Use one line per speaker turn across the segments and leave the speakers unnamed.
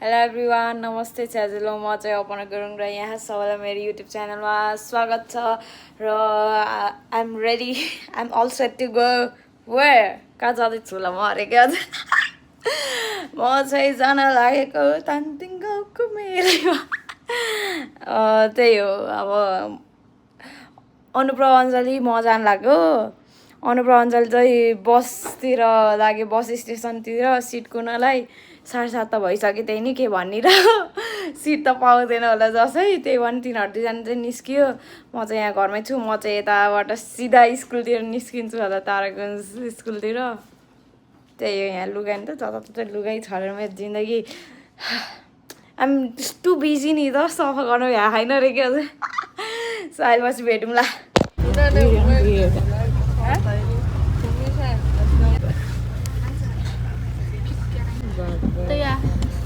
Hello everyone नमस्ते च्याजुलो म चाहिँ अपना गुरुङ र यहाँ सबैलाई मेरो युट्युब च्यानलमा स्वागत छ र I am ready I am all set to go where कहाँ जाँदैछु ल म हरेको आज म चाहिँ जान लागेको तानतिङ गाउँको मेलैमा त्यही हो अब अनुप्रञ्जली म जान लाग्यो अनुप्रञ्जली चाहिँ बसतिर लाग्यो बस स्टेसनतिर सिट कुनलाई 7:30 त भइसक्यो त्यही नि के भन्ने र सिट त पाउँदैन होला जसै त्यही भन् तिनीहरू दुईजना चाहिँ निस्कियो म चाहिँ यहाँ घरमै छु म चाहिँ यताबाट सिधा स्कुलतिर निस्किन्छु होला तारागञ्ज स्कुलतिर त्यही हो यहाँ लुगा नि त जताततै लुगै छरेर मेरो जिन्दगी आइम टु बिजी नि त सफा गर्नु यहाँ होइन रे के अझै साइलपछि भेटौँला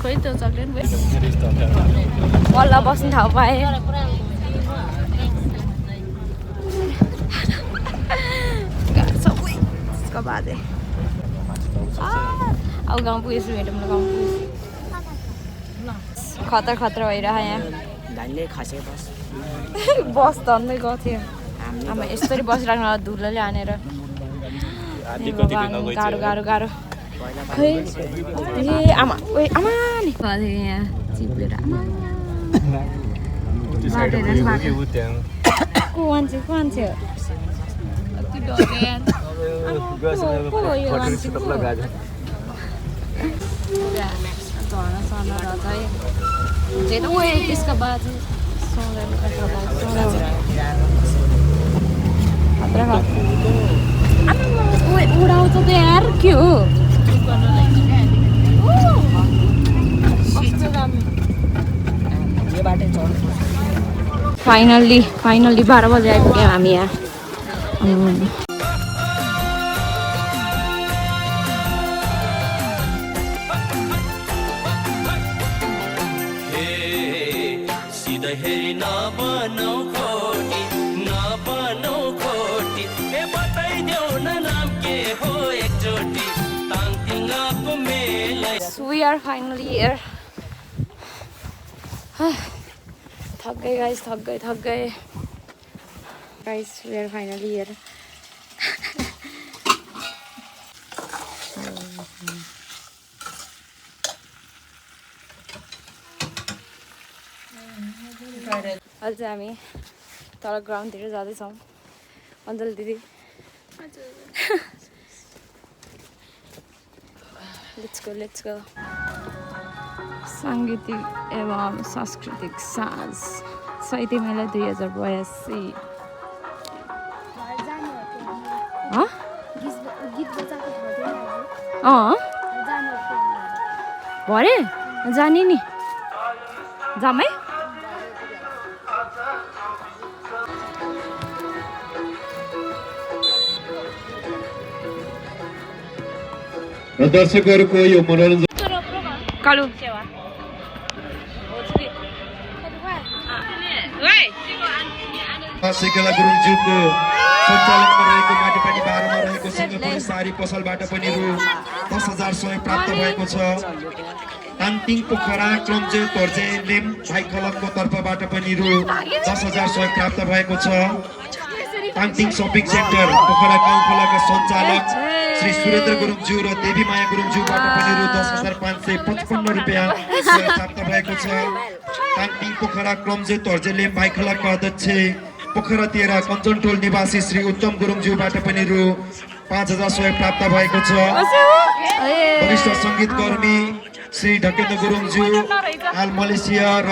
खोइ त्यो चक्लेट बल्ल बस्ने ठाउँ पाएँ सबै यसको बाजे अब गाउँ पुगेछु भेटौँ न गाउँ पुगेछु खतरा खतरा भइरह यहाँ बस धन्दै गएको थियो आमा यसरी बसिराख्नु धुलोले हानेर गाह्रो गाह्रो गाह्रो खै ए आमा ओ आमा नि यहाँ चिप्लेर आमा को मान्छे त्यसको बाजे उडाउँछ त यार के हो फाइनल्ली 12 बजे आइपुग्यौँ हामी यहाँ We are finally here. थक गए guys, थक गए. Guys, we are finally here. अहिले चाहिँ हामी तल ग्राउन्डतिर जाँदैछौँ अञ्जली दिदी Let's go. साङ्गीतिक एवं सांस्कृतिक साँझ 7 मेला 2082 भरे जाने नि जामै
दर्शकहरूको यो मनोरञ्जन
कालु
सिकेला गुरुङज्यूको सञ्चालनमा रहेको माटीपानी 12 मा रहेको सिंहपुरी सारी पसलबाट पनि रु 10,000 सहयोग प्राप्त भएको छ। ताङतिङ पोखरा क्रमजे तर्जे लेम भाइ क्लबको तर्फबाट पनि रु 10,000 सहयोग प्राप्त भएको छ। ताङतिङ सपिङ सेन्टर पोखरा गाउँखोलाका सञ्चालक श्री सुरेन्द्र गुरुङज्यू र देवी माया गुरुङज्यूबाट पनि रु 10,555 रुपैयाँ सहयोग प्राप्त भएको छ। ताङतिङ पोखरा क्रमजे तर्जे लेम भाइ क्लबका अध्यक्ष पोखरा 13 कञ्चनटोल निवासी श्री उत्तम गुरुङज्यूबाट पनि रु 5,000 सहयोग प्राप्त भएको छ। वरिष्ठ सङ्गीतकर्मी श्री ढकेन्द्र गुरुङज्यू हाल मलेसिया र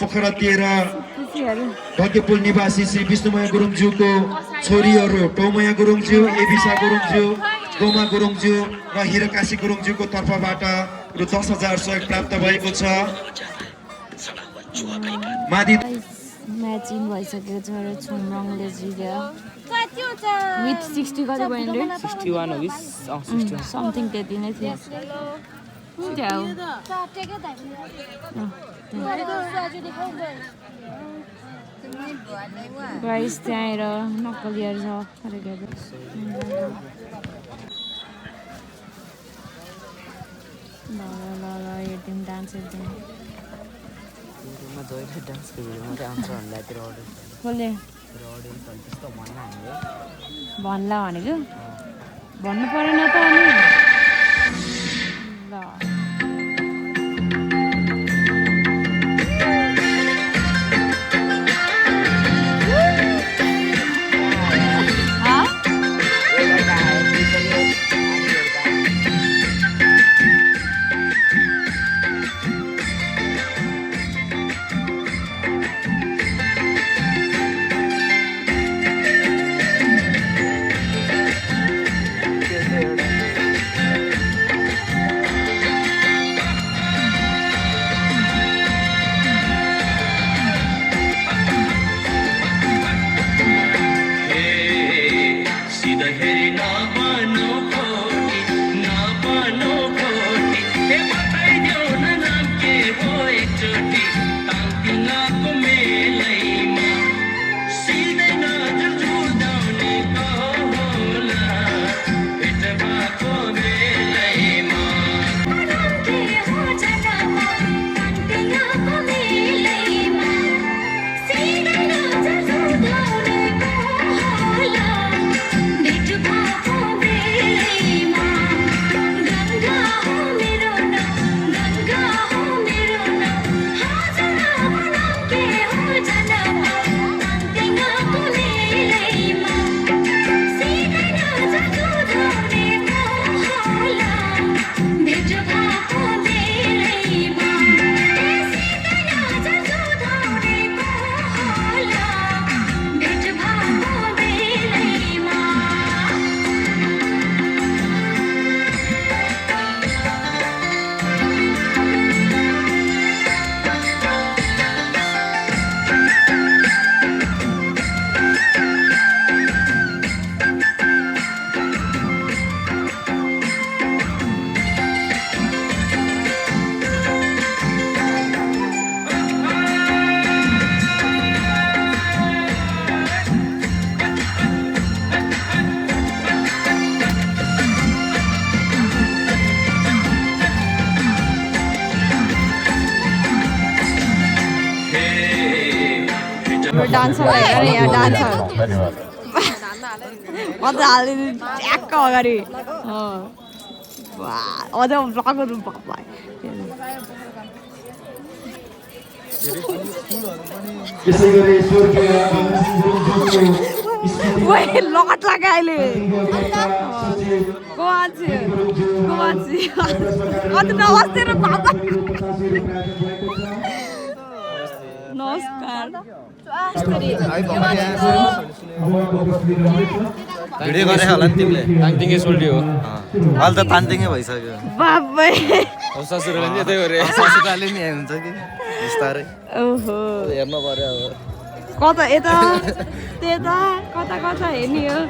पोखरा 13 भग्यपुल निवासी श्री विष्णुमय गुरुङज्यूको छोरीहरू टौमया गुरुङज्यू एबिसा गुरुङज्यू गोमा गुरुङज्यू र हिरकाशी गुरुङज्यूको तर्फबाट रु 10,000 सहयोग प्राप्त भएको छ। मादी
म्याचिङ भइसकेको छ र छुमरङले जित्यो विथ 60 कति भयो रे
61 हो बिस 61
समथिङ त्यति नै थियो प्राइस त्यहाँ आएर नक्कलीहरू छ हेर्दिउँ डान्स हेर्दिउँ
युट्युबमा जहिले डान्सको भिडियो मात्रै आउँछ हामीलाई त्यो अडियन्स
कसले
अडियन्सहरू त्यस्तो भन्न हामीले
भन्ला भनेको भन्नु परेन त अनि ल डान्सर हेर यहाँ डान्सर अझ हालिदिनु ट्याक्क अगाडि अझ ब्लगहरू लगत लाग्यो अहिले नमस्ते र बाबा नमस्कार
भिडियो गरे होला नि तिमीले ताङतिङे सोल्टी हो अहिले त ताङतिङे भइसक्यो
बाबै
ससुराले नि यतै गरे ससुराले नि हुन्छ कि बिस्तारै
ओहो
हेर्नु पर्यो अब
कता यता त्यता कता कता हेर्ने हो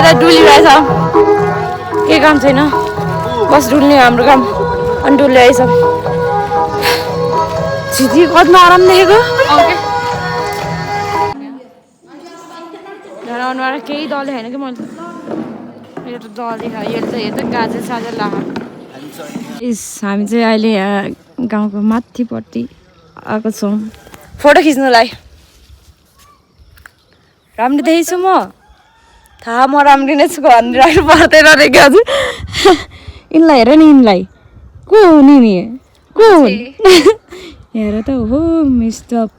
अहिले डुलिरहेछ केही काम छैन बस डुल्ने हाम्रो काम अनि डुलिरहेछ छिटी कतिमा आराम देखेको घर आउनुबाट केही दल देखाएन कि मैले यो त दल देखाएँ यो त गाजर साजर लगाएको इस हामी चाहिँ अहिले यहाँ गाउँको माथिपट्टि आएको छौँ फोटो खिच्नुलाई राम्रो देखेछु म थाहा म राम्रो नै छु भनिराख्नु पर्दैन रहेको हजुर यिनलाई हेर नि यिनलाई को हो नि को हुन् हेर त हो मिस्टअप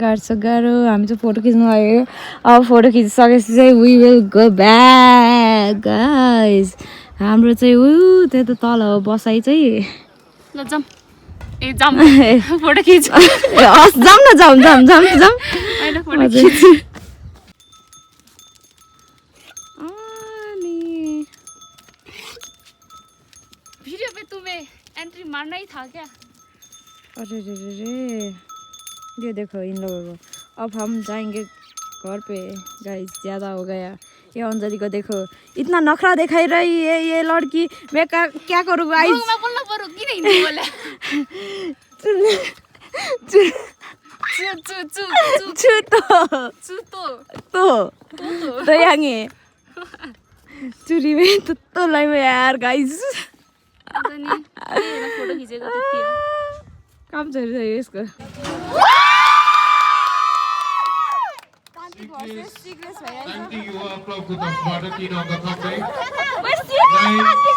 गाह्रो छ गाह्रो हामी चाहिँ फोटो खिच्नु आयो अब फोटो खिचिसकेपछि चाहिँ we will go back guys हाम्रो चाहिँ त्यो त तल हो बसाइ चाहिँ
ल जाम ए जाम फोटो खिच
जाम न जाम जाम जाम जाम
अहिले फोटो खिच वीडियो पे तुम्हें एंट्री मारना ही था क्या
अरे रे रे रे ये देखो इन लोगों को अब हम जाएंगे घर पे गाइस ज़्यादा हो गया ये अंजलि को देखो इतना नखरा दिखाई रही है ये लड़की मैं क्या करूँ गाइस
मैं बोलना पड़ो कि नहीं बोले
तो यांगे चुरी में तो लाइव यार गाइस
फोटो खिचेको त्यति हो
काम चलिरहेको यसको
तान्तिङ युवा क्लबको तर्फबाट 3 अङ्क थप्दै 9-7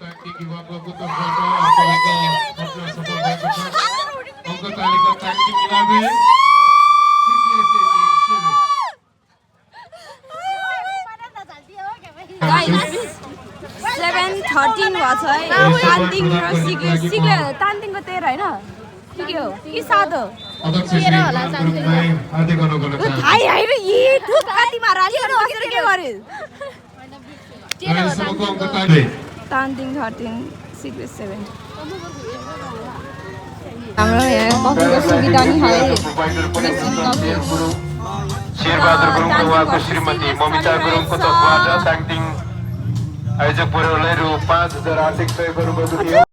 तान्तिङ युवा क्लबको तर्फबाट सफल भएको छ अङ्क तालिका तान्तिङ 11
7-13 भएको छ है तान्तिङ र सिक्ले तान्तिङको 13 होइन के हो कि 7 हो हाई हाई र यी ठुक आदिमा राखेर बसेर के गर्यो तान्तिङ 13 सिक्ले 7 हाम्रो यहाँ कफीको सुविधा नि है
शेरबहादुर गुरुङको उहाँको श्रीमती ममिता गुरुङको तर्फबाट तान्तिङ आयोजक परिवारलाई रु 5,000 आर्थिक सहयोग गर्नुभएको थियो।